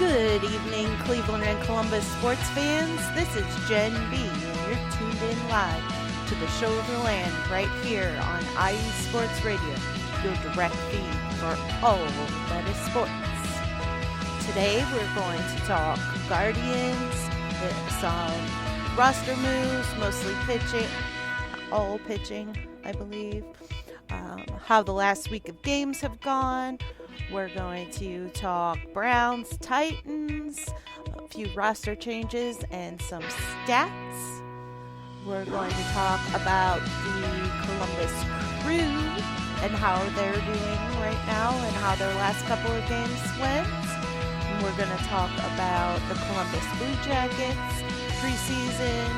Good evening, Cleveland and Columbus sports fans. This is Jen B, and you're tuned in live to the show of the land right here on IE Sports Radio, your direct feed for all that is sports. Today we're going to talk Guardians, some roster moves, mostly pitching, all pitching, I believe, how the last week of games have gone. We're going to talk Browns, Titans, a few roster changes, and some stats. We're going to talk about the Columbus Crew and how they're doing right now and how their last couple of games went. And we're going to talk about the Columbus Blue Jackets preseason,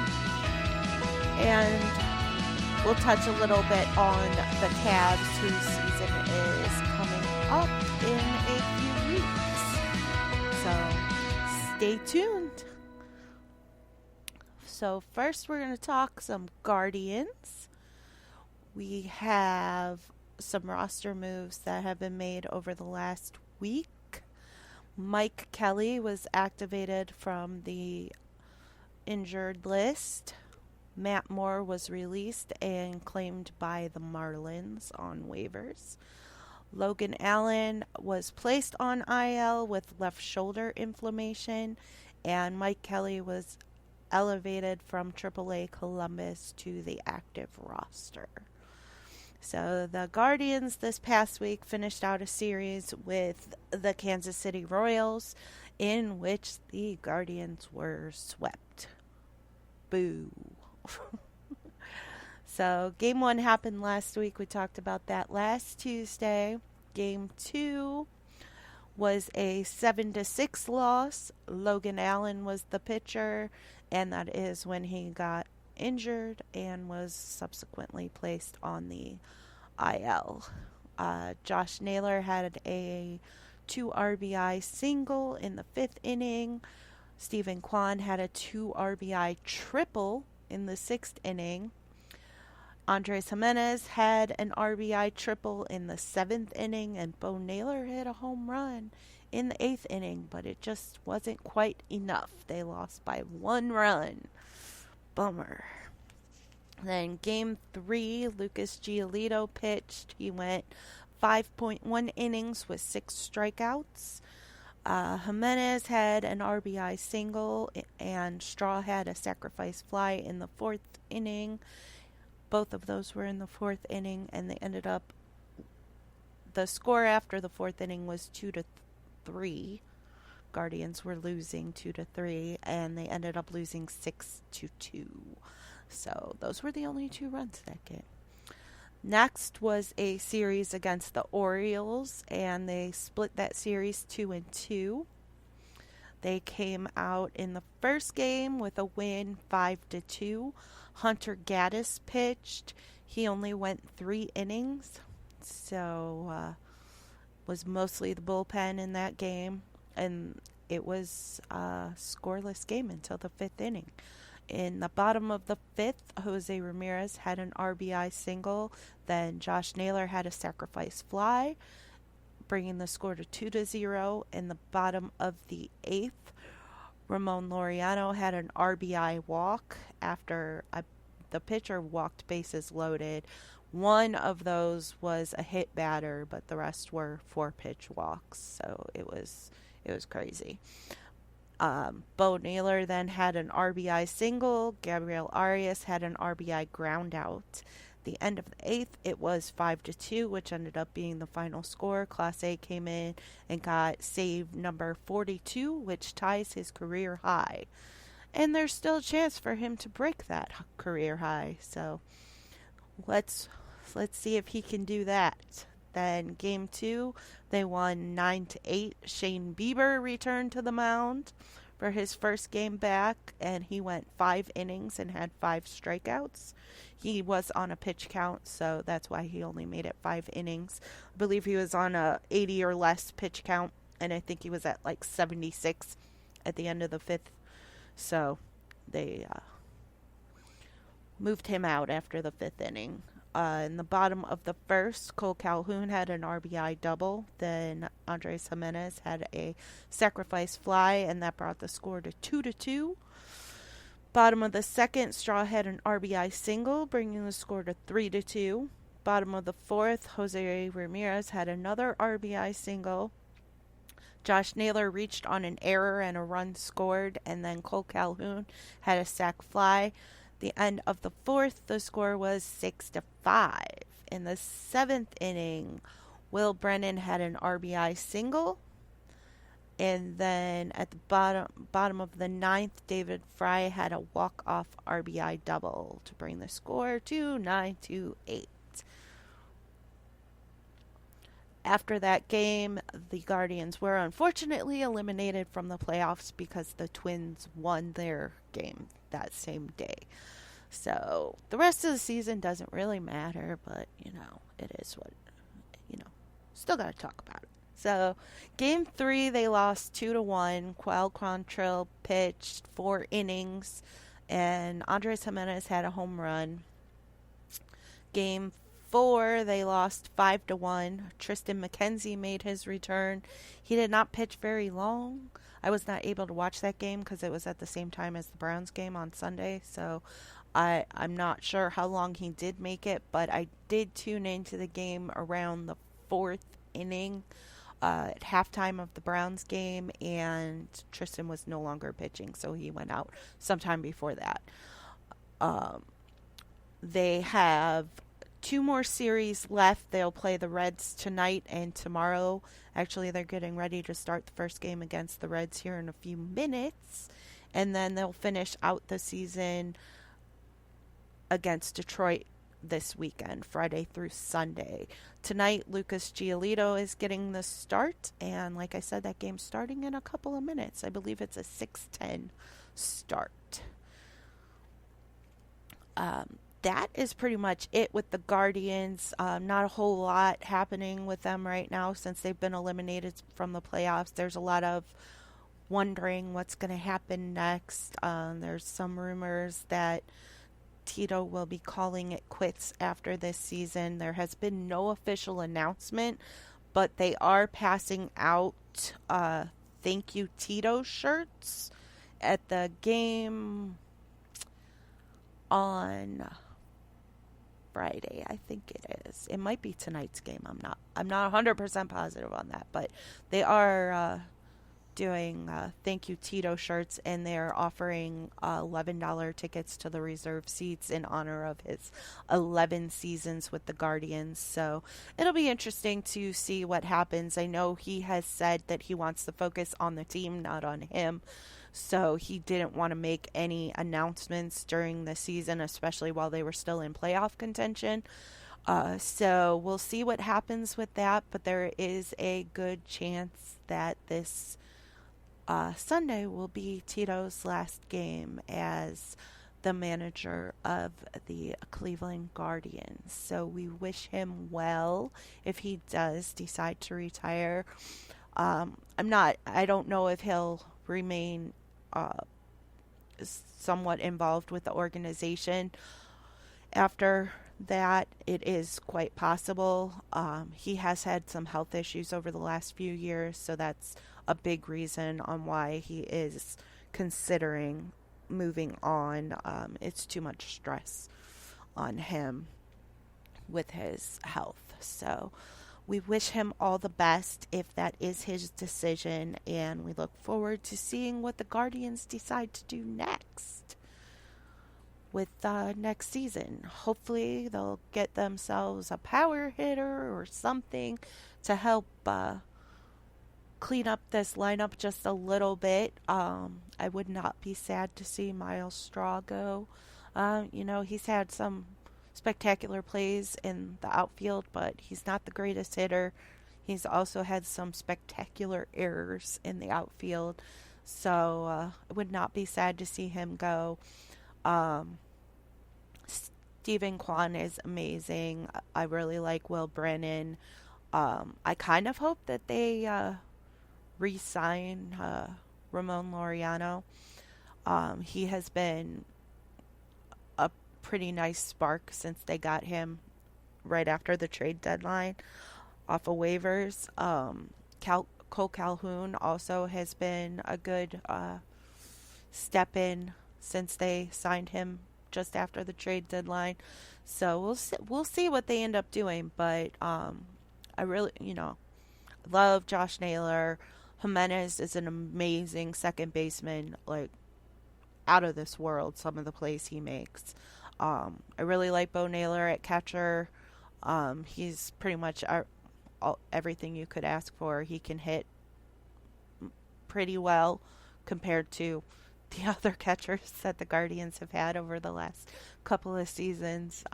and we'll touch a little bit on the Cavs, whose season is coming up in a few weeks. So stay tuned. So first we're going to talk some Guardians. We have some roster moves that have been made over the last week. Mike Kelly was activated from the injured list. Matt Moore was released and claimed by the Marlins on waivers. Logan Allen was placed on IL with left shoulder inflammation, and Mike Kelly was elevated from AAA Columbus to the active roster. So the Guardians this past week finished out a series with the Kansas City Royals in which the Guardians were swept. Boo. So game 1 happened last week. We talked about that last Tuesday. Game 2 was a 7-6 loss. Logan Allen was the pitcher, and that is when he got injured and was subsequently placed on the IL. Josh Naylor had a 2 RBI single in the 5th inning. Stephen Kwan had a 2 RBI triple in the 6th inning. Andres Jimenez had an RBI triple in the 7th inning, and Bo Naylor hit a home run in the 8th inning, but it just wasn't quite enough. They lost by 1 run. Bummer. Then game 3, Lucas Giolito pitched. He went 5.1 innings with 6 strikeouts. Jimenez had an RBI single, and Straw had a sacrifice fly in the 4th inning. Both of those were in the 4th inning, and they ended up, the score after the 4th inning was 2-3. Guardians were losing 2-3, and they ended up losing 6-2. So those were the only 2 runs that game. Next was a series against the Orioles, and they split that series 2-2. They came out in the first game with a win 5-2. Hunter Gaddis pitched. He only went 3 innings, so was mostly the bullpen in that game, and it was a scoreless game until the 5th inning. In the bottom of the 5th, Jose Ramirez had an RBI single. Then Josh Naylor had a sacrifice fly, bringing the score to 2-0. In the bottom of the 8th, Ramon Laureano had an RBI walk after the pitcher walked bases loaded. One of those was a hit batter, but the rest were 4-pitch walks. So it was crazy. Bo Naylor then had an RBI single. Gabriel Arias had an RBI ground out. The end of the 8th, it was 5-2, which ended up being the final score. Class A came in and got save number 42, which ties his career high. And there's still a chance for him to break that career high. So let's see if he can do that. Then game 2, they won 9-8. Shane Bieber returned to the mound for his first game back, and he went 5 innings and had 5 strikeouts. He was on a pitch count, so that's why he only made it 5 innings. I believe he was on a 80 or less pitch count, and I think he was at like 76 at the end of the 5th. So they moved him out after the 5th inning. In the bottom of the first, Cole Calhoun had an RBI double. Then Andres Jimenez had a sacrifice fly, and that brought the score to 2-2. Bottom of the second, Straw had an RBI single, bringing the score to 3-2. Bottom of the fourth, Jose Ramirez had another RBI single. Josh Naylor reached on an error and a run scored, and then Cole Calhoun had a sac fly. The end of the fourth, the score was 6-5. In the seventh inning, Will Brennan had an RBI single. And then at the bottom of the ninth, David Fry had a walk-off RBI double to bring the score to 9-8. After that game, the Guardians were unfortunately eliminated from the playoffs because the Twins won their game that same day. So the rest of the season doesn't really matter, but, it is what, still got to talk about it. So, game 3, they lost 2-1. Quell Quantrill pitched 4 innings, and Andres Jimenez had a home run. Game 4, they lost 5-1. Tristan McKenzie made his return. He did not pitch very long. I was not able to watch that game because it was at the same time as the Browns game on Sunday, so I'm not sure how long he did make it, but I did tune into the game around the 4th inning. At halftime of the Browns game, and Tristan was no longer pitching, so he went out sometime before that. They have 2 more series left. They'll play the Reds tonight and tomorrow. Actually, they're getting ready to start the first game against the Reds here in a few minutes, and then they'll finish out the season against Detroit this weekend, Friday through Sunday. Tonight, Lucas Giolito is getting the start, and like I said, that game's starting in a couple of minutes. I believe it's a 6:10 start. That is pretty much it with the Guardians. Not a whole lot happening with them right now since they've been eliminated from the playoffs. There's a lot of wondering what's going to happen next. There's some rumors that Tito will be calling it quits after this season. There has been no official announcement, but they are passing out thank you Tito shirts at the game on Friday, I think it is. It might be tonight's game. I'm not 100% positive on that, but they are doing thank you Tito shirts, and they're offering $11 tickets to the reserve seats in honor of his 11 seasons with the Guardians. So it'll be interesting to see what happens. I know he has said that he wants to focus on the team, not on him. So he didn't want to make any announcements during the season, especially while they were still in playoff contention. So we'll see what happens with that, but there is a good chance that this Sunday will be Tito's last game as the manager of the Cleveland Guardians. So we wish him well if he does decide to retire. I don't know if he'll remain somewhat involved with the organization after that. It is quite possible. He has had some health issues over the last few years, so that's a big reason on why he is considering moving on. It's too much stress on him with his health. So we wish him all the best if that is his decision, and we look forward to seeing what the Guardians decide to do next with next season. Hopefully they'll get themselves a power hitter or something to help clean up this lineup just a little bit. I would not be sad to see Miles Straw go. He's had some spectacular plays in the outfield, but he's not the greatest hitter. He's also had some spectacular errors in the outfield, so I would not be sad to see him go. Stephen Kwan is amazing. I really like Will Brennan. I kind of hope that they re-sign Ramon Laureano. He has been a pretty nice spark since they got him right after the trade deadline off of waivers. Cole Calhoun also has been a good step in since they signed him just after the trade deadline. So we'll see what they end up doing. But I really, love Josh Naylor. Jimenez is an amazing second baseman, like out of this world. Some of the plays he makes. I really like Bo Naylor at catcher. He's pretty much everything you could ask for. He can hit pretty well compared to the other catchers that the Guardians have had over the last couple of seasons.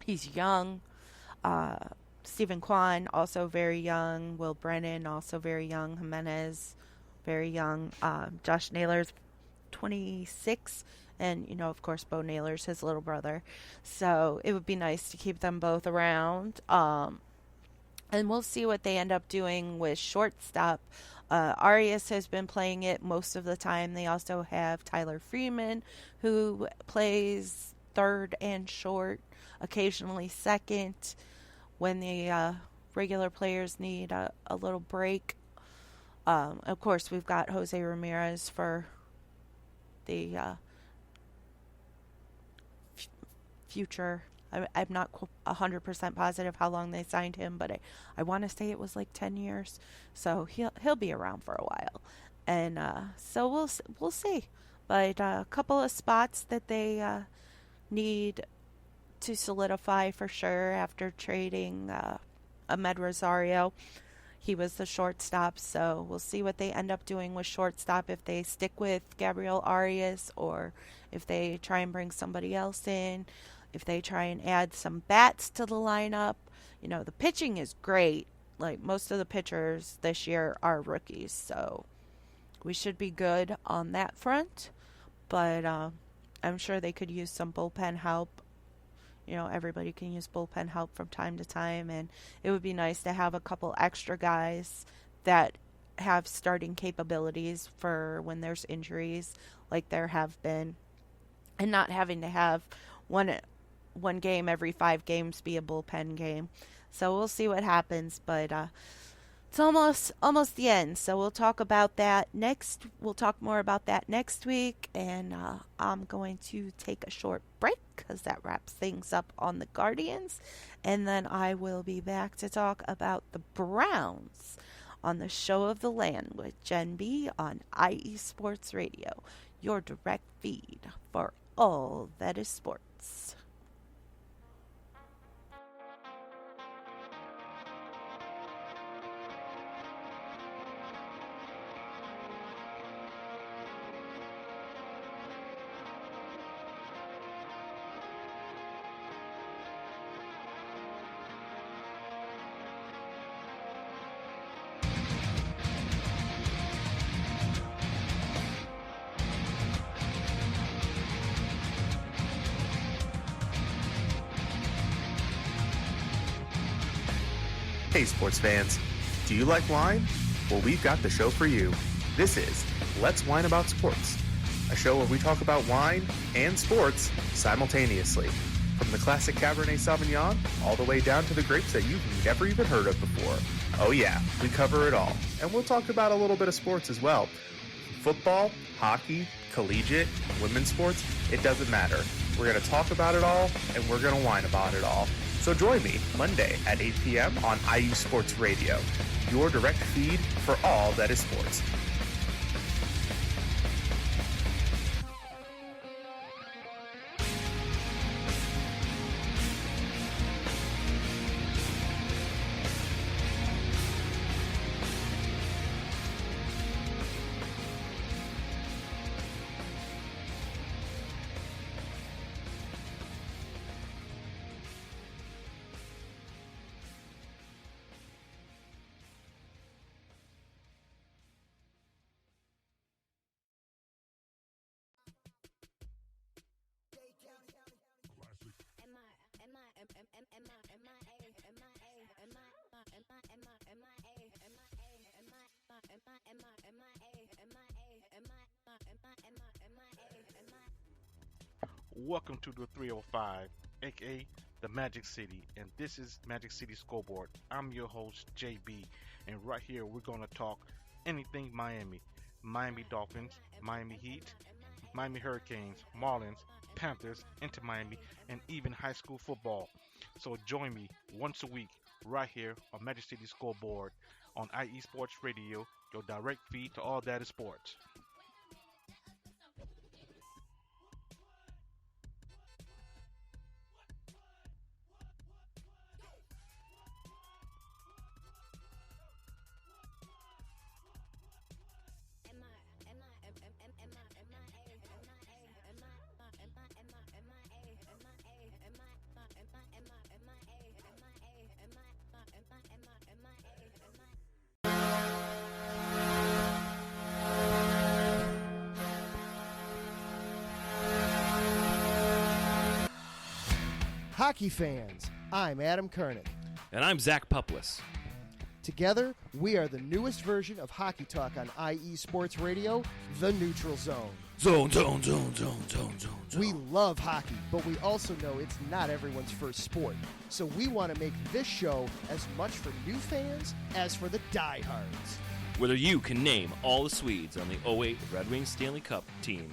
He's young. Uh, Stephen Kwan, also very young. Will Brennan, also very young. Jimenez, very young. Josh Naylor's 26. And, of course, Bo Naylor's his little brother. So it would be nice to keep them both around. And we'll see what they end up doing with shortstop. Arias has been playing it most of the time. They also have Tyler Freeman, who plays third and short, occasionally second when the regular players need a little break. Of course, we've got Jose Ramirez for the future. I'm not 100% positive how long they signed him, but I want to say it was like 10 years. So he'll be around for a while, and so we'll see. But a couple of spots that they need to solidify for sure after trading Ahmed Rosario. He was the shortstop, so we'll see what they end up doing with shortstop, if they stick with Gabriel Arias or if they try and bring somebody else in, if they try and add some bats to the lineup. The pitching is great. Like, most of the pitchers this year are rookies, so we should be good on that front. But I'm sure they could use some bullpen help. Everybody can use bullpen help from time to time, and it would be nice to have a couple extra guys that have starting capabilities for when there's injuries, like there have been, and not having to have one game every 5 games be a bullpen game. So we'll see what happens, but it's almost the end. So we'll talk about that next. We'll talk more about that next week, and I'm going to take a short break because that wraps things up on the Guardians, and then I will be back to talk about the Browns on the Show of the Land with Jen B on IE Sports Radio, your direct feed for all that is sports. Hey sports fans, do you like wine? Well, we've got the show for you. This is Let's Wine About Sports, a show where we talk about wine and sports simultaneously. From the classic Cabernet Sauvignon all the way down to the grapes that you've never even heard of before. Oh yeah, we cover it all. And we'll talk about a little bit of sports as well. Football, hockey, collegiate, women's sports, it doesn't matter. We're going to talk about it all, and we're going to whine about it all. So join me Monday at 8 p.m. on IU Sports Radio, your direct feed for all that is sports. Welcome to the 305, aka the Magic City, and this is Magic City Scoreboard. I'm your host, JB, and right here we're going to talk anything Miami. Miami Dolphins, Miami Heat, Miami Hurricanes, Marlins, Panthers, Inter Miami, and even high school football. So join me once a week right here on Magic City Scoreboard on IE Sports Radio, your direct feed to all that is sports. Hockey fans, I'm Adam Kernick. And I'm Zach Puplis. Together, we are the newest version of Hockey Talk on IE Sports Radio, The Neutral Zone. Zone. We love hockey, but we also know it's not everyone's first sport. So we want to make this show as much for new fans as for the diehards. Whether you can name all the Swedes on the '08 Red Wings Stanley Cup team,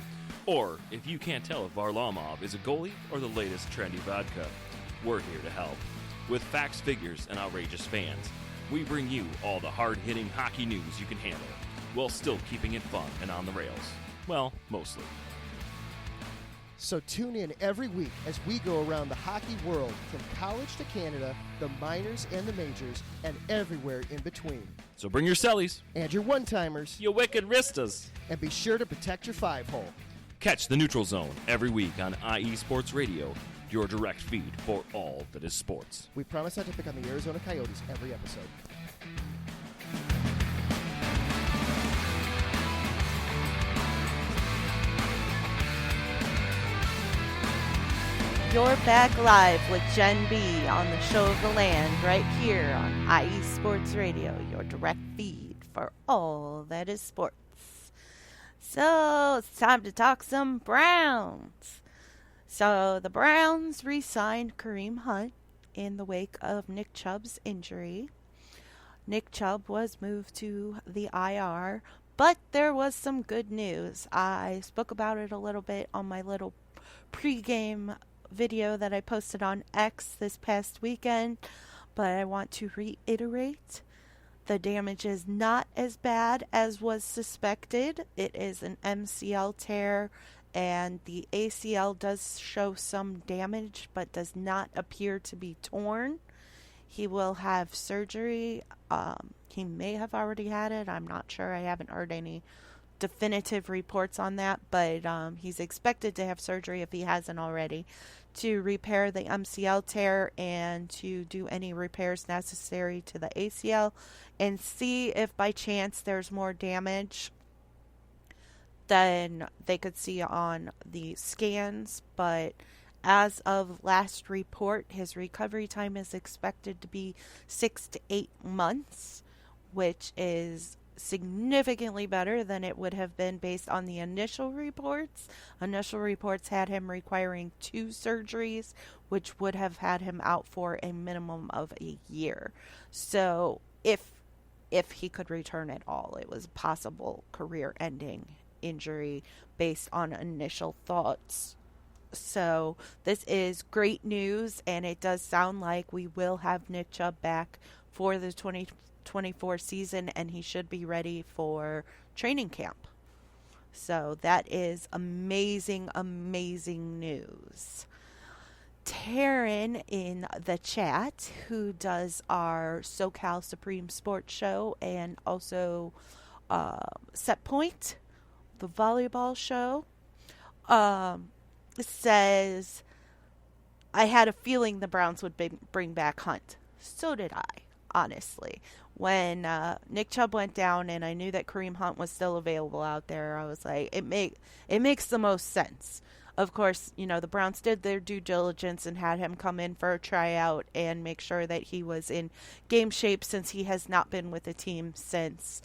or if you can't tell if Varlamov is a goalie or the latest trendy vodka, we're here to help. With facts, figures, and outrageous fans, we bring you all the hard-hitting hockey news you can handle, while still keeping it fun and on the rails. Well, mostly. So tune in every week as we go around the hockey world, from college to Canada, the minors and the majors, and everywhere in between. So bring your cellies, And your one-timers, your wicked wristas. and be sure to protect your five-hole. Catch the Neutral Zone every week on IE Sports Radio, your direct feed for all that is sports. We promise not to pick on the Arizona Coyotes every episode. You're back live with Jen B on the Show of the Land right here on IE Sports Radio, your direct feed for all that is sports. So it's time to talk some Browns. So the Browns re-signed Kareem Hunt in the wake of Nick Chubb's injury. Nick Chubb was moved to the IR, but there was some good news. I spoke about it a little bit on my little pregame video that I posted on X this past weekend, but I want to reiterate the damage is not as bad as was suspected. It is an MCL tear, and the ACL does show some damage but does not appear to be torn. He will have surgery. He may have already had it. I'm not sure. I haven't heard any definitive reports on that, but he's expected to have surgery if he hasn't already to repair the MCL tear and to do any repairs necessary to the ACL and see if by chance there's more damage than they could see on the scans. But as of last report, his recovery time is expected to be 6 to 8 months, which is significantly better than it would have been based on the initial reports. Initial reports had him requiring 2 surgeries, which would have had him out for a minimum of a year. So if he could return at all, it was a possible career-ending injury based on initial thoughts. So this is great news, and it does sound like we will have Nick Chubb back for the 2024 season, and he should be ready for training camp. So that is amazing, amazing news. Taryn in the chat, who does our SoCal Supreme Sports Show and also Set Point, the volleyball show, says, I had a feeling the Browns would bring back Hunt. So did I, honestly. When Nick Chubb went down and I knew that Kareem Hunt was still available out there, I was like, it makes the most sense. Of course, the Browns did their due diligence and had him come in for a tryout and make sure that he was in game shape, since he has not been with the team since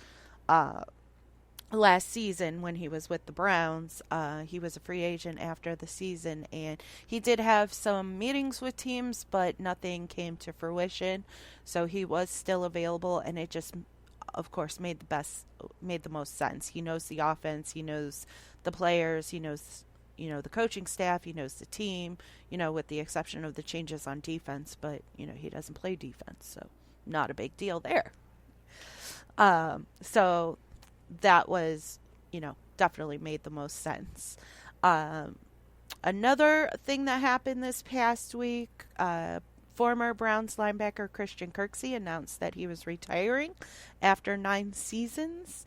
last season when he was with the Browns. He was a free agent after the season, and he did have some meetings with teams, but nothing came to fruition. So he was still available, and it just, of course, made the most sense. He knows the offense, he knows the players, he knows, the coaching staff, he knows the team, with the exception of the changes on defense, but, he doesn't play defense, so not a big deal there. So that was, definitely made the most sense. Another thing that happened this past week, former Browns linebacker Christian Kirksey announced that he was retiring after 9 seasons.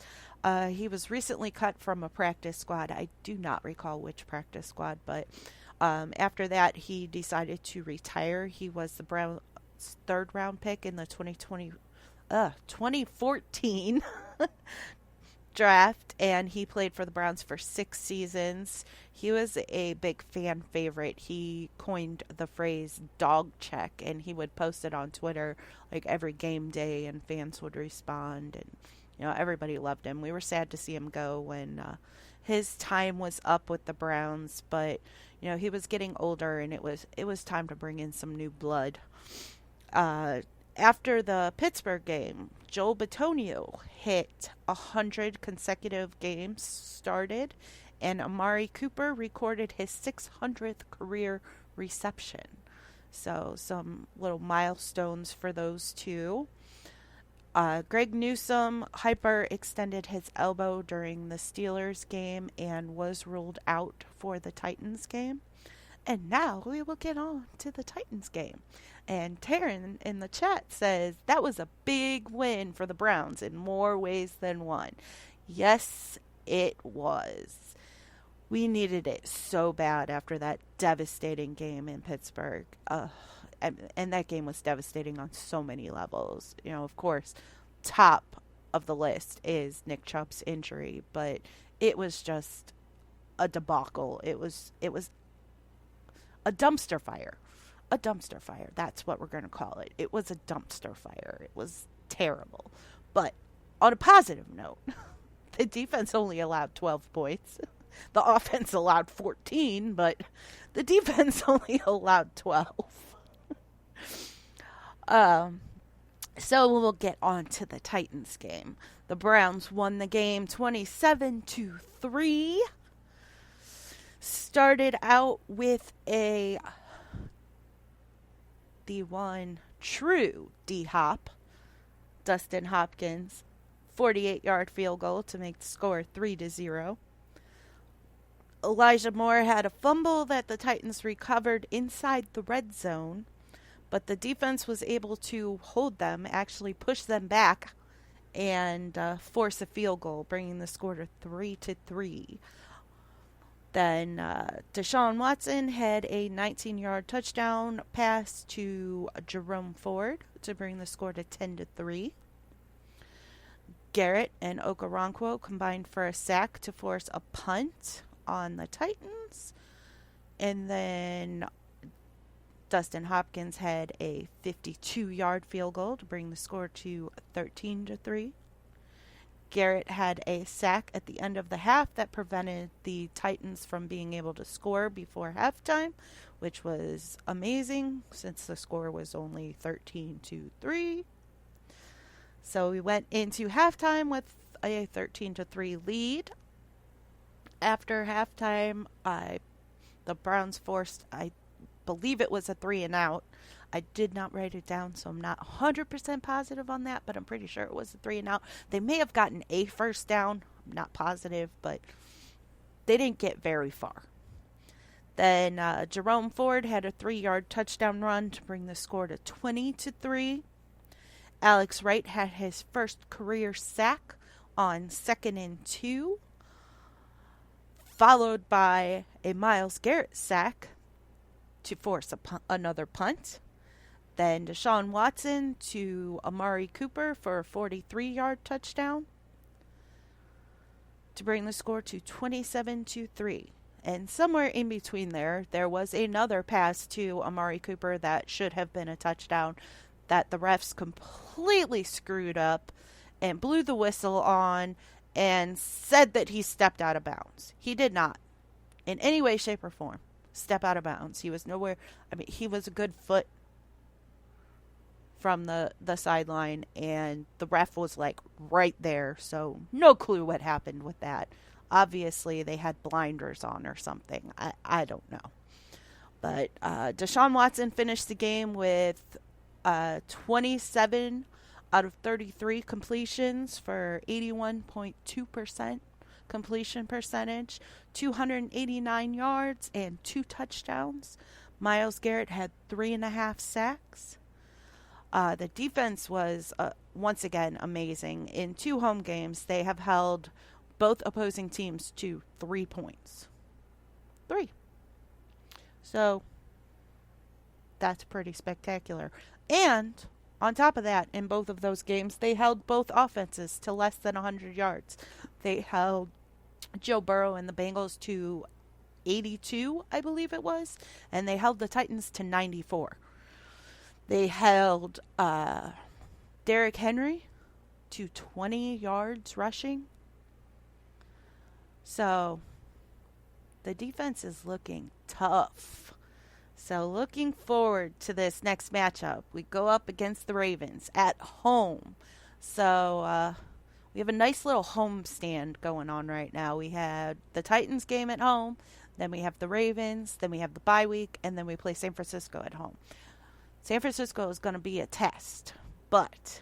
He was recently cut from a practice squad. I do not recall which practice squad, but after that, he decided to retire. He was the Browns' 3rd round pick in the 2014 draft, and he played for the Browns for 6 seasons. He was a big fan favorite. He coined the phrase dog check, and he would post it on Twitter like every game day, and fans would respond, and everybody loved him. We were sad to see him go when his time was up with the Browns, but he was getting older, and it was time to bring in some new blood. After the Pittsburgh game, Joel Bitonio hit 100 consecutive games started, and Amari Cooper recorded his 600th career reception. So some little milestones for those two. Greg Newsome hyperextended his elbow during the Steelers game and was ruled out for the Titans game. And now we will get on to the Titans game. And Taryn in the chat says that was a big win for the Browns in more ways than one. Yes, it was. We needed it so bad after that devastating game in Pittsburgh. And that game was devastating on so many levels. Of course, top of the list is Nick Chubb's injury, but it was just a debacle. It was a dumpster fire. A dumpster fire. That's what we're going to call it. It was a dumpster fire. It was terrible. But on a positive note, the defense only allowed 12 points. The offense allowed 14, but the defense only allowed 12. So we'll get on to the Titans game. The Browns won the game 27-3. Started out with the one true D-Hop, Dustin Hopkins, 48-yard field goal to make the score 3-0. Elijah Moore had a fumble that the Titans recovered inside the red zone, but the defense was able to hold them, actually push them back, and force a field goal, bringing the score to 3-3. Then Deshaun Watson had a 19-yard touchdown pass to Jerome Ford to bring the score to 10-3. Garrett and Okoronkwo combined for a sack to force a punt on the Titans. And then Dustin Hopkins had a 52-yard field goal to bring the score to 13-3. Garrett had a sack at the end of the half that prevented the Titans from being able to score before halftime, which was amazing since the score was only 13-3. So we went into halftime with a 13-3 lead. After halftime, the Browns forced, I believe it was a 3-and-out. I did not write it down, so I'm not 100% positive on that, but I'm pretty sure it was a 3-and-out. They may have gotten a first down. I'm not positive, but they didn't get very far. Then Jerome Ford had a 3-yard touchdown run to bring the score to 20-3. Alex Wright had his first career sack on 2nd and 2, followed by a Myles Garrett sack to force another punt. Then Deshaun Watson to Amari Cooper for a 43-yard touchdown to bring the score to 27-3. And somewhere in between there was another pass to Amari Cooper that should have been a touchdown that the refs completely screwed up and blew the whistle on, and said that he stepped out of bounds. He did not, in any way, shape, or form, step out of bounds. He was nowhere. I mean, he was a good foot from the sideline, and the ref was like right there, so no clue what happened with that. Obviously, they had blinders on or something. I don't know. But Deshaun Watson finished the game with 27 out of 33 completions for 81.2% completion percentage, 289 yards, and 2 touchdowns. Myles Garrett had 3.5 sacks. The defense was, once again, amazing. In 2 home games, they have held both opposing teams to 3 points. 3. So, that's pretty spectacular. And, on top of that, in both of those games, they held both offenses to less than 100 yards. They held Joe Burrow and the Bengals to 82, I believe it was, and they held the Titans to 94. They held Derrick Henry to 20 yards rushing. So, the defense is looking tough. So, looking forward to this next matchup. We go up against the Ravens at home. So, we have a nice little home stand going on right now. We had the Titans game at home, then we have the Ravens, then we have the bye week, and then we play San Francisco at home. San Francisco is going to be a test, but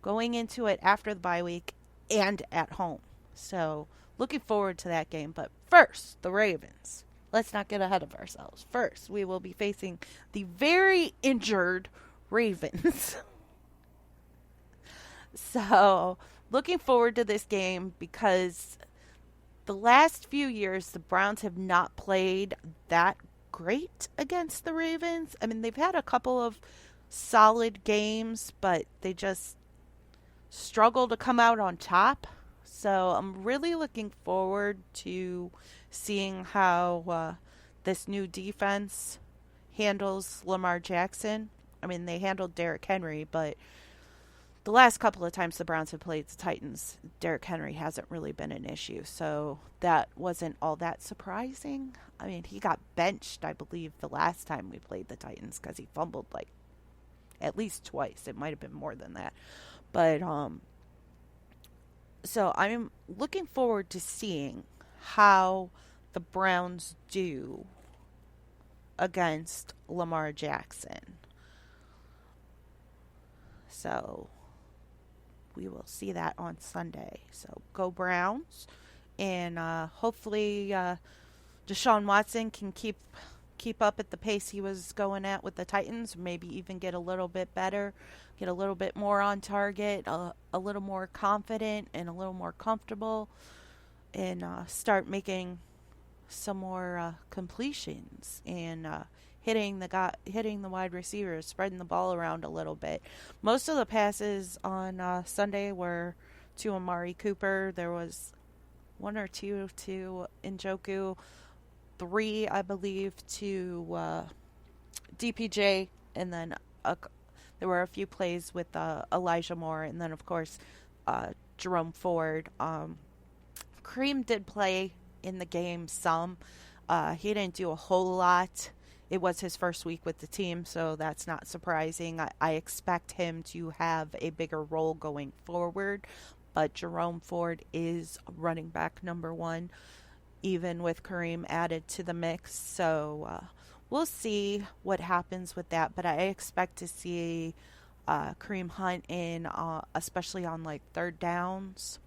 going into it after the bye week and at home. So, looking forward to that game. But first, the Ravens. Let's not get ahead of ourselves. First, we will be facing the very injured Ravens. So, looking forward to this game because the last few years, the Browns have not played that great against the Ravens. I mean, they've had a couple of solid games, but they just struggle to come out on top. So I'm really looking forward to seeing how this new defense handles Lamar Jackson. I mean, they handled Derrick Henry, but the last couple of times the Browns have played the Titans, Derrick Henry hasn't really been an issue. So that wasn't all that surprising. I mean, he got benched, I believe, the last time we played the Titans because he fumbled like at least twice. It might have been more than that. But, so I'm looking forward to seeing how the Browns do against Lamar Jackson. So we will see that on Sunday. So go Browns. And hopefully Deshaun Watson can keep up at the pace he was going at with the Titans. Maybe even get a little bit better. Get a little bit more on target. A little more confident and a little more comfortable. And start making some more completions. And hitting the wide receivers, spreading the ball around a little bit. Most of the passes on Sunday were to Amari Cooper. There was 1 or 2 to Njoku, 3, I believe, to DPJ, and then there were a few plays with Elijah Moore, and then, of course, Jerome Ford. Kareem did play in the game some. He didn't do a whole lot. It was his first week with the team, so that's not surprising. I expect him to have a bigger role going forward, but Jerome Ford is running back number 1, even with Kareem added to the mix. So we'll see what happens with that, but I expect to see Kareem Hunt in, especially on like third downs.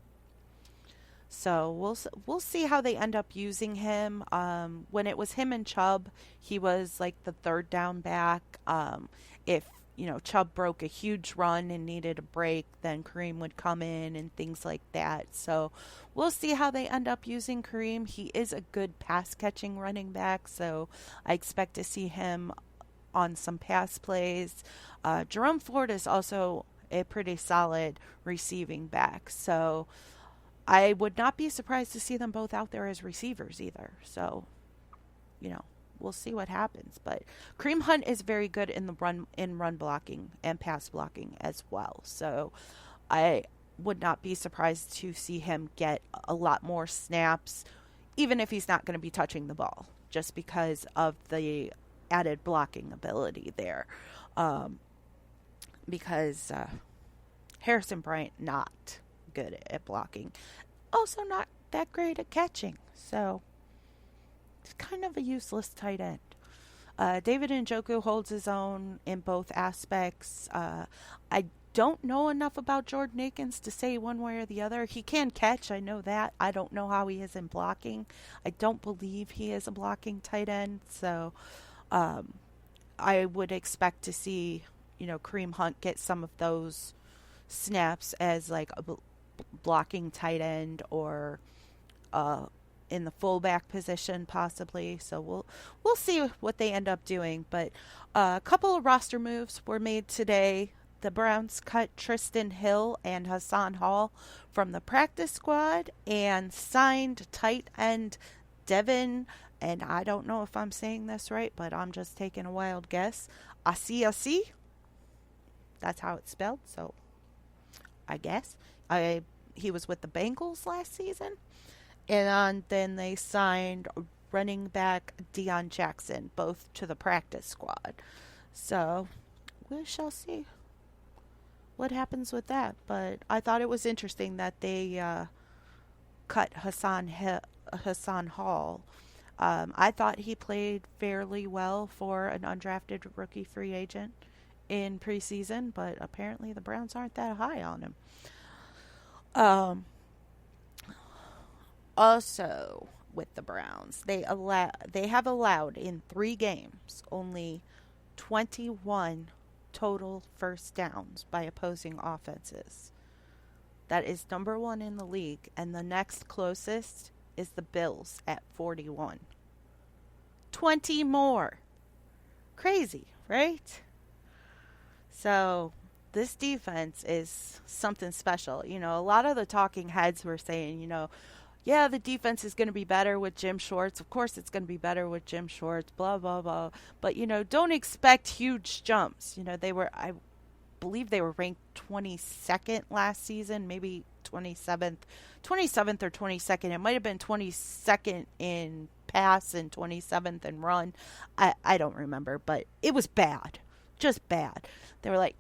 So we'll see how they end up using him. When it was him and Chubb, he was like the third down back. If Chubb broke a huge run and needed a break, then Kareem would come in and things like that. So we'll see how they end up using Kareem. He is a good pass catching running back, so I expect to see him on some pass plays. Jerome Ford is also a pretty solid receiving back, so I would not be surprised to see them both out there as receivers either. So, we'll see what happens. But Kareem Hunt is very good in run blocking and pass blocking as well. So I would not be surprised to see him get a lot more snaps, even if he's not going to be touching the ball, just because of the added blocking ability there. Because Harrison Bryant, not good at blocking. Also not that great at catching. So it's kind of a useless tight end. David Njoku holds his own in both aspects. I don't know enough about Jordan Akins to say one way or the other. He can catch, I know that. I don't know how he is in blocking. I don't believe he is a blocking tight end. So I would expect to see, Kareem Hunt get some of those snaps as like a blocking tight end or in the fullback position possibly. So we'll see what they end up doing. But a couple of roster moves were made today. The Browns cut Tristan Hill and Hassan Hall from the practice squad and signed tight end Devin, and I don't know if I'm saying this right, but I'm just taking a wild guess, Asiasi. That's how it's spelled, so I guess. He was with the Bengals last season. And then they signed running back Deion Jackson, both to the practice squad. So we shall see what happens with that. But I thought it was interesting that they cut Hassan Hall. I thought he played fairly well for an undrafted rookie free agent in preseason, but apparently the Browns aren't that high on him. Also, with the Browns, they have allowed in 3 games only 21 total first downs by opposing offenses. That is number 1 in the league, and the next closest is the Bills at 41. 20 more. Crazy, right? So this defense is something special. A lot of the talking heads were saying, yeah, the defense is going to be better with Jim Schwartz. Of course it's going to be better with Jim Schwartz, blah, blah, blah. But, don't expect huge jumps. I believe they were ranked 22nd last season, maybe 27th or 22nd. It might have been 22nd in pass and 27th in run. I don't remember, but it was bad. Just bad. They were like,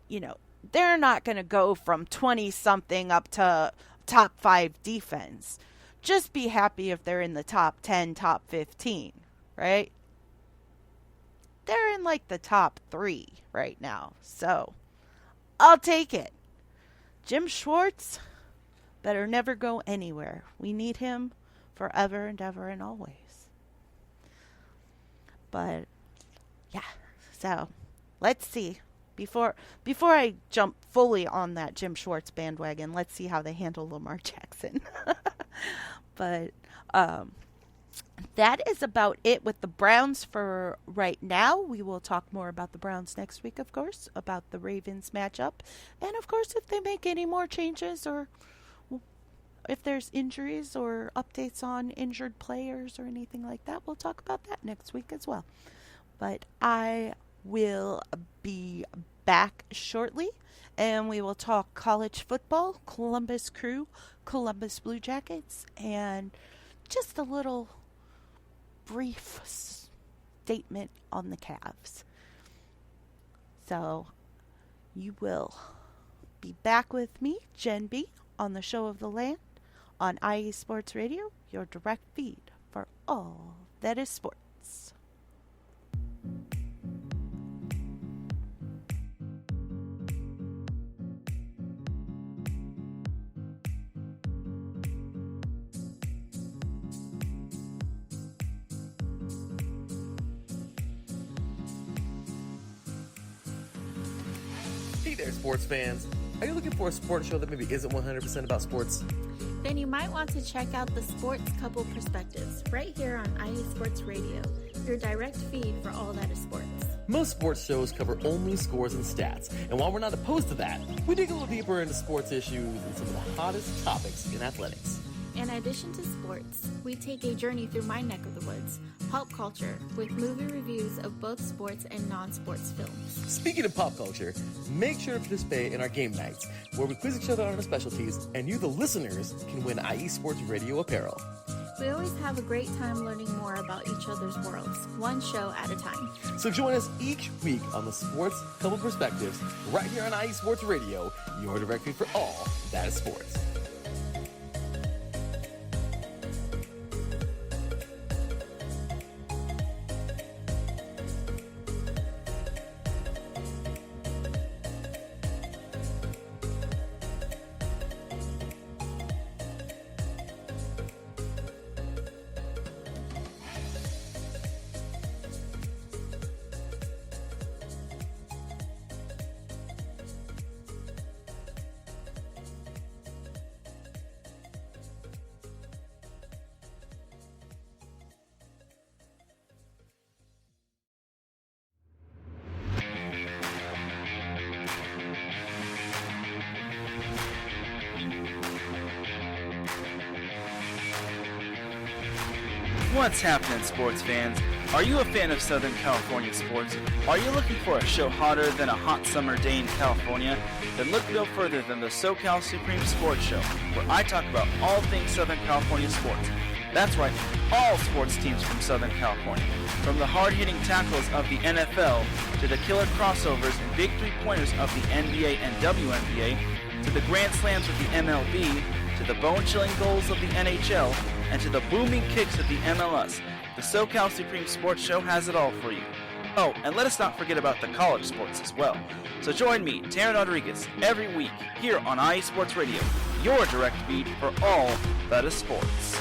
they're not going to go from 20-something up to top 5 defense. Just be happy if they're in the top 10, top 15, right? They're in like the top 3 right now. So I'll take it. Jim Schwartz better never go anywhere. We need him forever and ever and always. But yeah, so let's see. Before I jump fully on that Jim Schwartz bandwagon, let's see how they handle Lamar Jackson. But that is about it with the Browns for right now. We will talk more about the Browns next week, of course, about the Ravens matchup. And, of course, if they make any more changes or if there's injuries or updates on injured players or anything like that, we'll talk about that next week as well. But I will be back shortly, and we will talk college football, Columbus Crew, Columbus Blue Jackets, and just a little brief statement on the Cavs. So you will be back with me, Jen B, on the Show of the Land on IE Sports Radio, your direct feed for all that is sports. Hey there, sports fans. Are you looking for a sports show that maybe isn't 100% about sports? Then you might want to check out the Sports Couple Perspectives right here on IE Sports Radio, your direct feed for all that is sports. Most sports shows cover only scores and stats, and while we're not opposed to that, we dig a little deeper into sports issues and some of the hottest topics in athletics. In addition to sports, we take a journey through my neck of the woods, pop culture, with movie reviews of both sports and non-sports films. Speaking of pop culture, make sure to participate in our game nights, where we quiz each other on our specialties, and you, the listeners, can win IE Sports Radio apparel. We always have a great time learning more about each other's worlds, one show at a time. So join us each week on the Sports Couple Perspectives, right here on IE Sports Radio, your direct feed for all that is sports. What's happening, sports fans? Are you a fan of Southern California sports? Are you looking for a show hotter than a hot summer day in California? Then look no further than the SoCal Supreme Sports Show, where I talk about all things Southern California sports. That's right, all sports teams from Southern California. From the hard-hitting tackles of the NFL, to the killer crossovers and big three-pointers of the NBA and WNBA, to the grand slams of the MLB, to the bone-chilling goals of the NHL, and to the booming kicks of the MLS, the SoCal Supreme Sports Show has it all for you. Oh, and let us not forget about the college sports as well. So join me, Taryn Rodriguez, every week here on IE Sports Radio, your direct feed for all that is sports.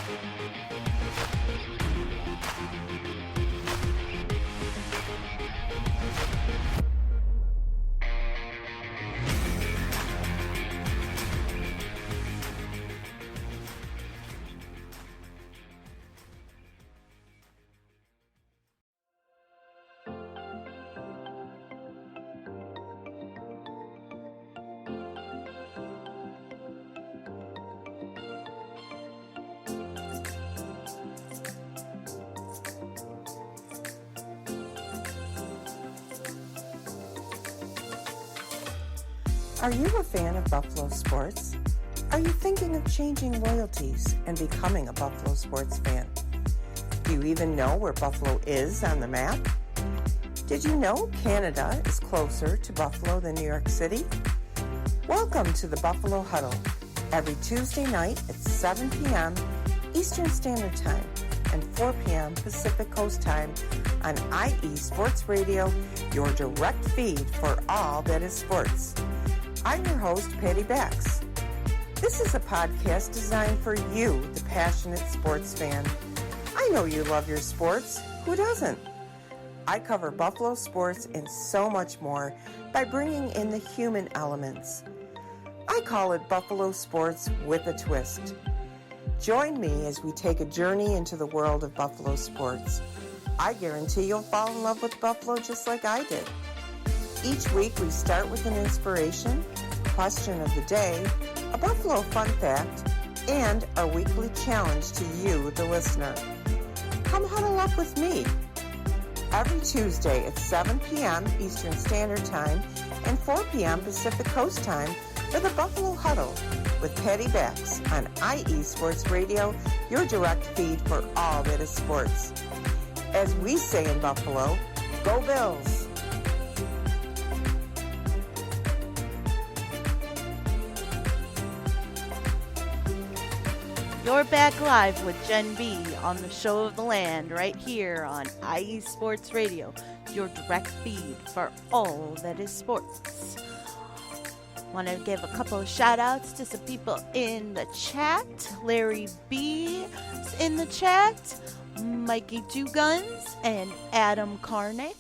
Are you a fan of Buffalo sports? Are you thinking of changing loyalties and becoming a Buffalo sports fan? Do you even know where Buffalo is on the map? Did you know Canada is closer to Buffalo than New York City? Welcome to the Buffalo Huddle, every Tuesday night at 7 p.m. Eastern Standard Time and 4 p.m. Pacific Coast Time on IE Sports Radio, your direct feed for all that is sports. I'm your host, Patty Bax. This is a podcast designed for you, the passionate sports fan. I know you love your sports. Who doesn't? I cover Buffalo sports and so much more by bringing in the human elements. I call it Buffalo sports with a twist. Join me as we take a journey into the world of Buffalo sports. I guarantee you'll fall in love with Buffalo just like I did. Each week we start with an inspiration, question of the day, a Buffalo fun fact, and our weekly challenge to you, the listener. Come huddle up with me. Every Tuesday at 7 p.m. Eastern Standard Time and 4 p.m. Pacific Coast Time for the Buffalo Huddle with Patty Bax on IE Sports Radio, your direct feed for all that is sports. As we say in Buffalo, go Bills! You're back live with Jen B on the Show of the Land right here on IE Sports Radio, your direct feed for all that is sports. Want to give a couple of shout outs to some people in the chat. Larry B is in the chat, Mikey Two Guns, and Adam Karnick.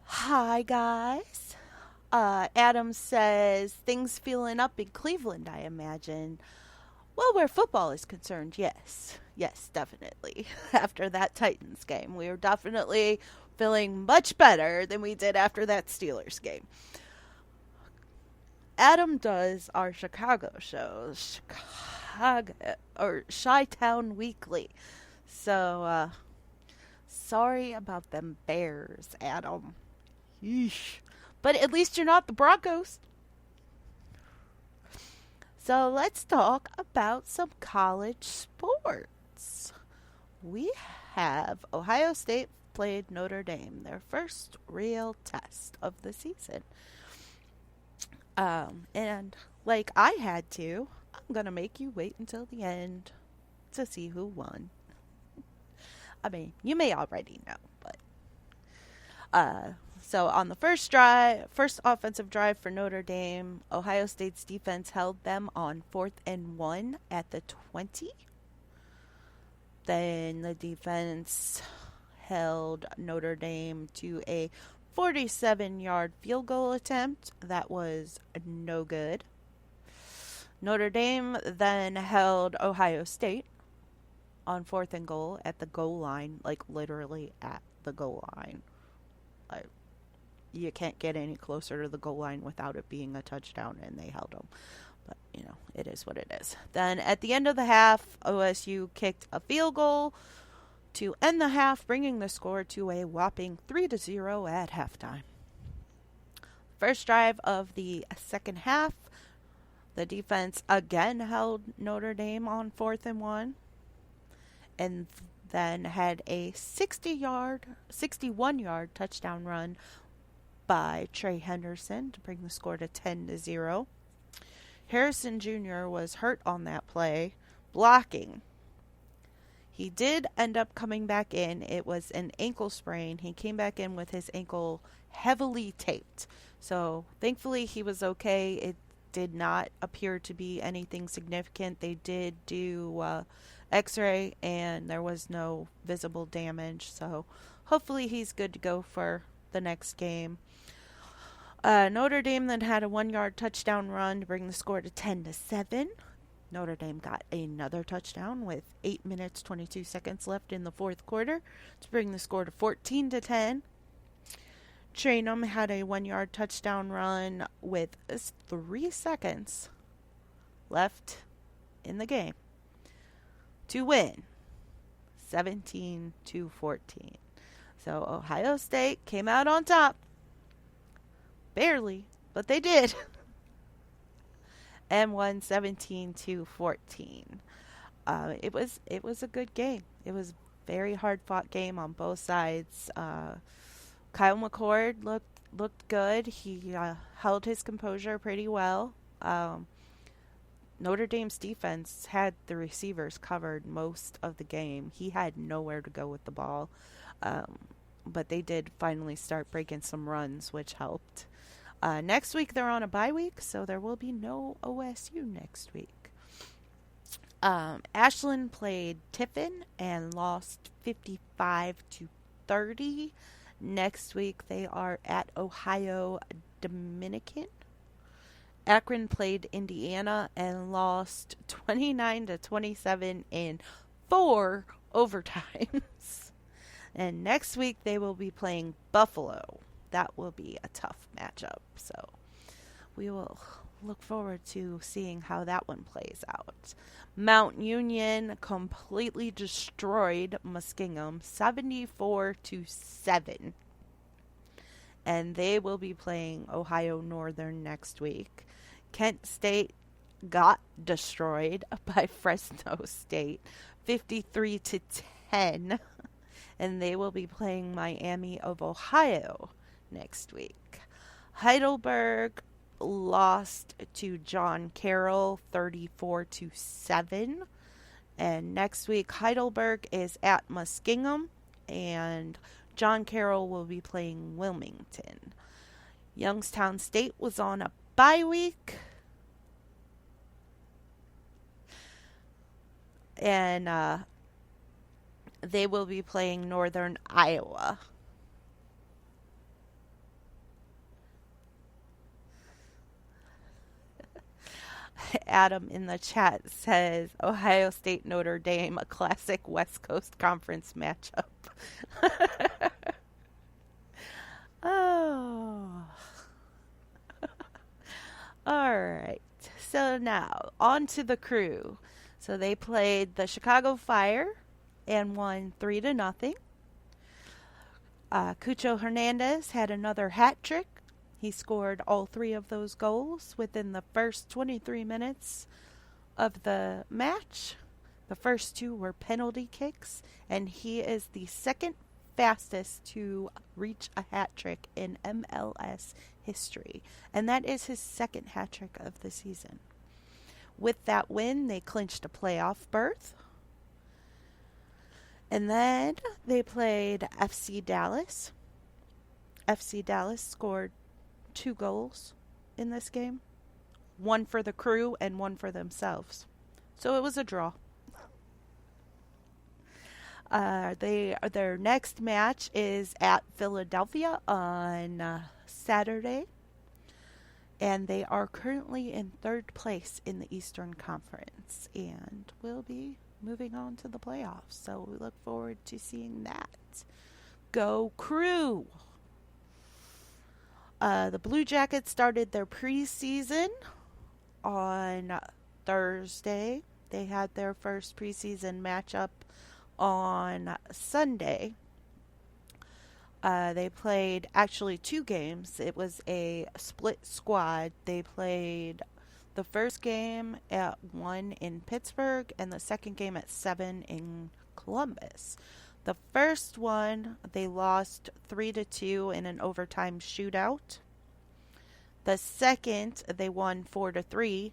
Hi guys. Adam says things feeling up in Cleveland, I imagine. Well, where football is concerned, yes. Yes, definitely. After that Titans game, we are definitely feeling much better than we did after that Steelers game. Adam does our Chicago shows. or Chi-Town Weekly. So, sorry about them Bears, Adam. Yeesh. But at least you're not the Broncos. So let's talk about some college sports. We have Ohio State played Notre Dame, their first real test of the season. And like I had to, I'm going to make you wait until the end to see who won. I mean, you may already know, but so on the first offensive drive for Notre Dame, Ohio State's defense held them on 4th and 1 at the 20. Then the defense held Notre Dame to a 47-yard field goal attempt that was no good. Notre Dame then held Ohio State on 4th and goal at the goal line, like literally at the goal line. Like, you can't get any closer to the goal line without it being a touchdown, and they held them. But, you know, it is what it is. Then at the end of the half, OSU kicked a field goal to end the half, bringing the score to a whopping 3-0 at halftime. First drive of the second half, the defense again held Notre Dame on 4th and 1, and then had a 61-yard touchdown run by Trey Henderson to bring the score to 10-0. Harrison Jr. was hurt on that play, blocking. He did end up coming back in. It was an ankle sprain. He came back in with his ankle heavily taped. So thankfully he was okay. It did not appear to be anything significant. They did do x-ray and there was no visible damage. So hopefully he's good to go for the next game. Notre Dame then had a 1-yard touchdown run to bring the score to 10-7. Notre Dame got another touchdown with 8 minutes 22 seconds left in the fourth quarter to bring the score to 14-10. Trainum had a 1-yard touchdown run with 3 seconds left in the game to win 17-14. So Ohio State came out on top. Barely, but they did. And won 17-14. It was a good game. It was a very hard fought game on both sides. Kyle McCord looked good. He held his composure pretty well. Notre Dame's defense had the receivers covered most of the game. He had nowhere to go with the ball. But they did finally start breaking some runs, which helped. Next week they're on a bye week, so there will be no OSU next week. Ashland played Tiffin and lost 55-30. Next week they are at Ohio Dominican. Akron played Indiana and lost 29-27 in 4 overtimes. And next week they will be playing Buffalo. That will be a tough matchup. So we will look forward to seeing how that one plays out. Mount Union completely destroyed Muskingum 74-7. And they will be playing Ohio Northern next week. Kent State got destroyed by Fresno State 53-10. And they will be playing Miami of Ohio next week. Heidelberg lost to John Carroll 34-7. And next week Heidelberg is at Muskingum and John Carroll will be playing Wilmington. Youngstown State was on a bye week. And they will be playing Northern Iowa. Adam in the chat says Ohio State Notre Dame, a classic West Coast Conference matchup. Oh. All right. So now on to the crew. So they played the Chicago Fire and won 3-0. Cucho Hernandez had another hat trick. He scored all 3 of those goals within the first 23 minutes of the match. The first 2 were penalty kicks, and he is the second fastest to reach a hat trick in MLS history. And that is his second hat trick of the season. With that win, they clinched a playoff berth. And then they played FC Dallas. FC Dallas scored 2 goals in this game. 1 for the crew and 1 for themselves. So it was a draw. Their next match is at Philadelphia on Saturday. And they are currently in 3rd place in the Eastern Conference and will be moving on to the playoffs. So we look forward to seeing that. Go Crew! The Blue Jackets started their preseason on Thursday. They had their first preseason matchup on Sunday. They played actually 2 games. It was a split squad. They played the first game at 1 in Pittsburgh and the second game at 7 in Columbus. The first one, they lost 3-2 in an overtime shootout. The second, they won 4-3,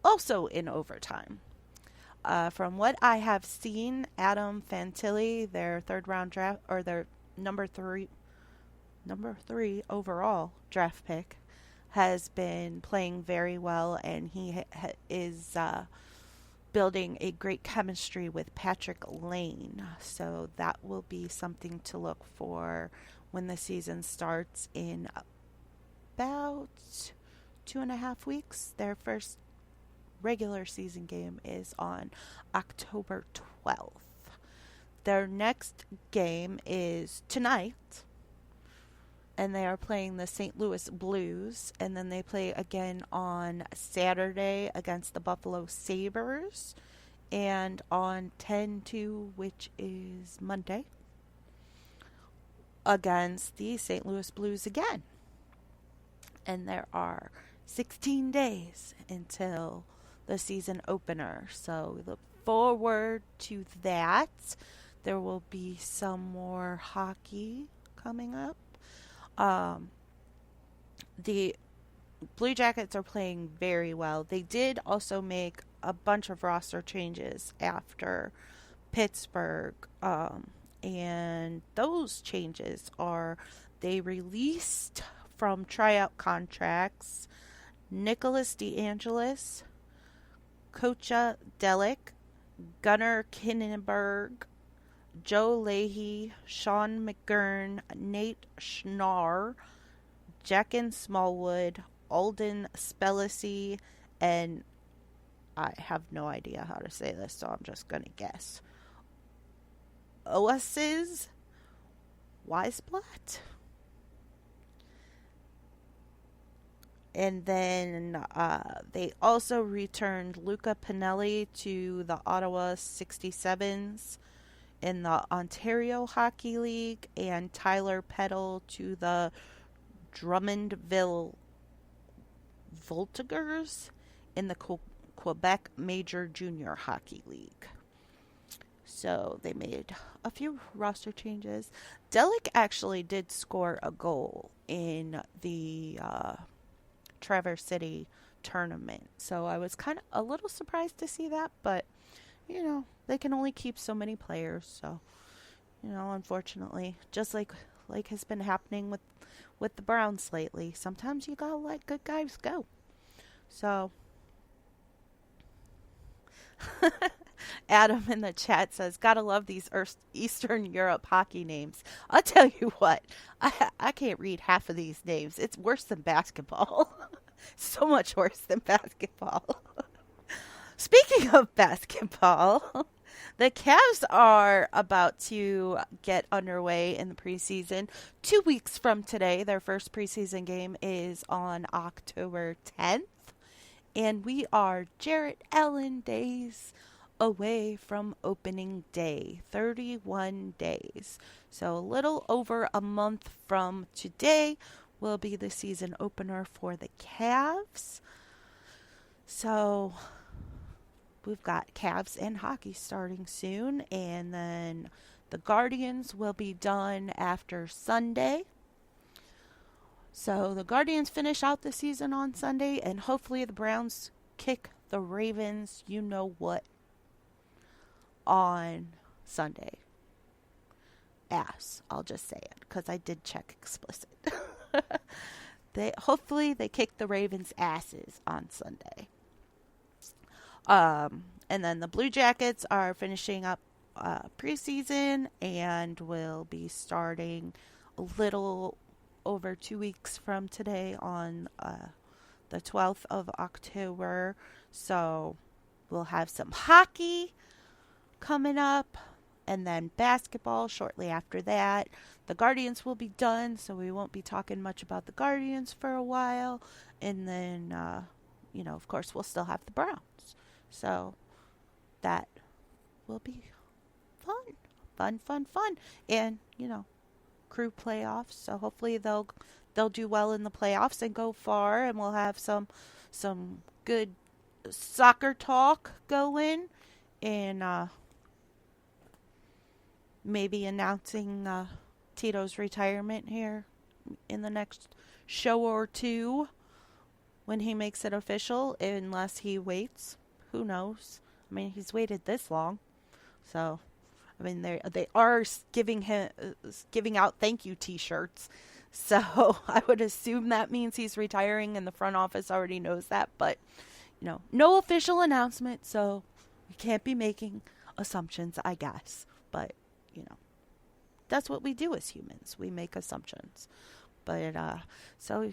also in overtime. From what I have seen, Adam Fantilli, their 3rd round draft, or their number 3 overall draft pick, has been playing very well, and he is building a great chemistry with Patrick Lane. So that will be something to look for when the season starts in about 2.5 weeks. Their first regular season game is on October 12th. Their next game is tonight, and they are playing the St. Louis Blues, and then they play again on Saturday against the Buffalo Sabres, and on 10/2, which is Monday, against the St. Louis Blues again. And there are 16 days until the season opener, so we look forward to that. There will be some more hockey coming up. The Blue Jackets are playing very well. They did also make a bunch of roster changes after Pittsburgh. And those changes are they released from tryout contracts Nicholas DeAngelis, Kocha Delic, Gunnar Kinnenberg, Joe Leahy, Sean McGurn, Nate Schnarr, Jackin Smallwood, Alden Spellacy, and I have no idea how to say this, so I'm just going to guess. Oasis Weisblatt. And then they also returned Luca Pinelli to the Ottawa 67s in the Ontario Hockey League, and Tyler Peddle to the Drummondville Voltigeurs in the Quebec Major Junior Hockey League. So they made a few roster changes. Delic actually did score a goal in the Traverse City tournament, so I was kind of a little surprised to see that, but you know, they can only keep so many players, so you know, unfortunately, just like has been happening with the Browns lately, sometimes you gotta let good guys go. So Adam in the chat says, gotta love these Eastern Europe hockey names. I'll tell you what, I can't read half of these names. It's worse than basketball. So much worse than basketball. Speaking of basketball, the Cavs are about to get underway in the preseason. 2 weeks from today, their first preseason game is on October 10th. And we are Jarrett Allen days away from opening day, 31 days. So a little over a month from today will be the season opener for the Cavs. So we've got Cavs and hockey starting soon, and then the Guardians will be done after Sunday. So the Guardians finish out the season on Sunday, and hopefully the Browns kick the Ravens, you know what, on Sunday. Ass, I'll just say it, because I did check explicit. Hopefully they kick the Ravens' asses on Sunday. And then the Blue Jackets are finishing up preseason and will be starting a little over 2 weeks from today on the 12th of October. So we'll have some hockey coming up and then basketball shortly after that. The Guardians will be done, so we won't be talking much about the Guardians for a while. And then, of course, we'll still have the Browns. So that will be fun. And, crew playoffs. So hopefully they'll do well in the playoffs and go far, and we'll have some good soccer talk going, and maybe announcing Tito's retirement here in the next show or two when he makes it official, unless he waits. Who knows? I mean, he's waited this long. So, I mean, they are giving out thank you T-shirts. So, I would assume that means he's retiring, and the front office already knows that. But, no official announcement, so we can't be making assumptions, I guess. But, that's what we do as humans. We make assumptions. But, so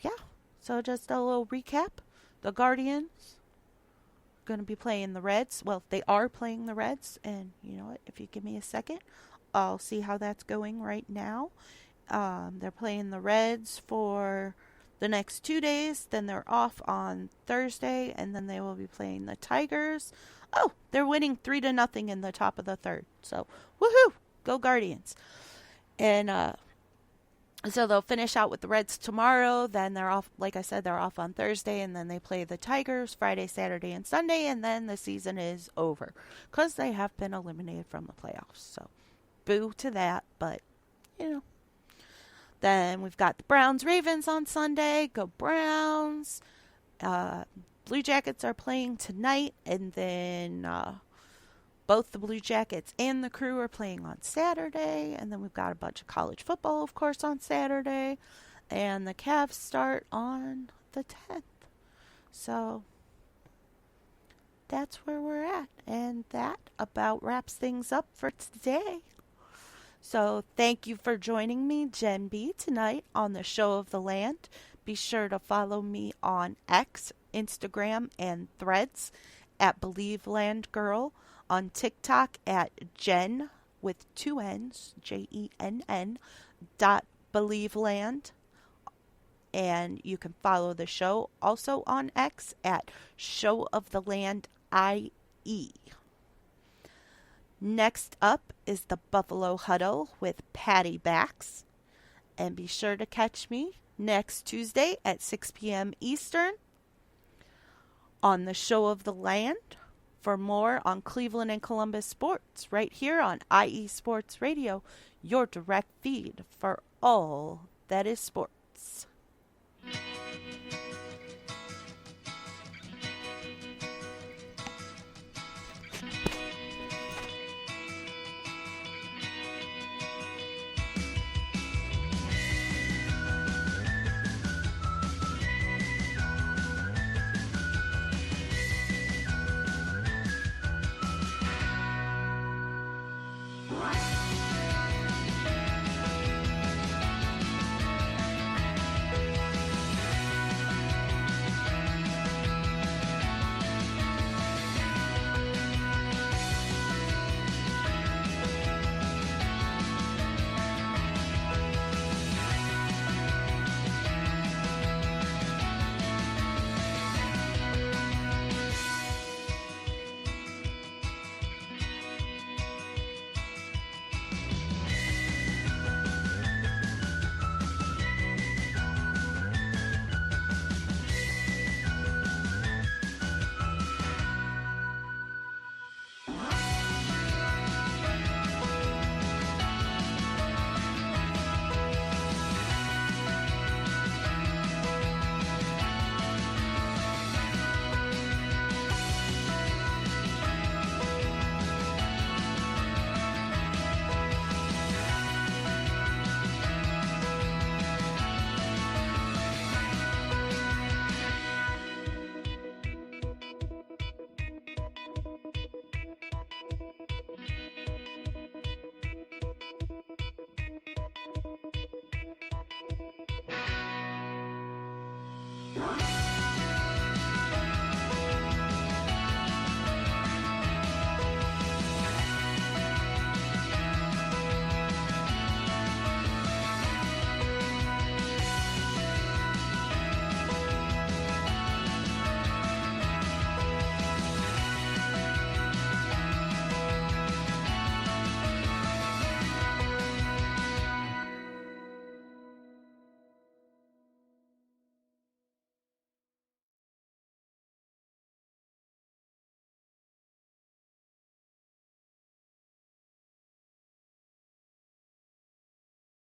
just a little recap. The Guardians going to be playing the Reds. Well, they are playing the Reds, and you know what? If you give me a second, I'll see how that's going right now. They're playing the Reds for the next 2 days. Then they're off on Thursday, and then they will be playing the Tigers. Oh, they're winning 3-0 in the top of the third. So, woohoo! Go Guardians. And so they'll finish out with the Reds tomorrow. Then they're off, like I said, they're off on Thursday, and then they play the Tigers Friday, Saturday, and Sunday, and then the season is over because they have been eliminated from the playoffs. So, boo to that, but, Then we've got the Browns-Ravens on Sunday. Go Browns. Blue Jackets are playing tonight, and then both the Blue Jackets and the Crew are playing on Saturday. And then we've got a bunch of college football, of course, on Saturday. And the Cavs start on the 10th. So that's where we're at. And that about wraps things up for today. So thank you for joining me, Jen B, tonight on the Show of the Land. Be sure to follow me on X, Instagram, and Threads at Believe Land Girl. On TikTok at Jen with 2 N's, JENN, .believeland. And you can follow the show also on X at Show of the Land IE. Next up is the Buffalo Huddle with Patty Backs. And be sure to catch me next Tuesday at 6 p.m. Eastern on the Show of the Land for more on Cleveland and Columbus sports right here on IE Sports Radio, your direct feed for all that is sports.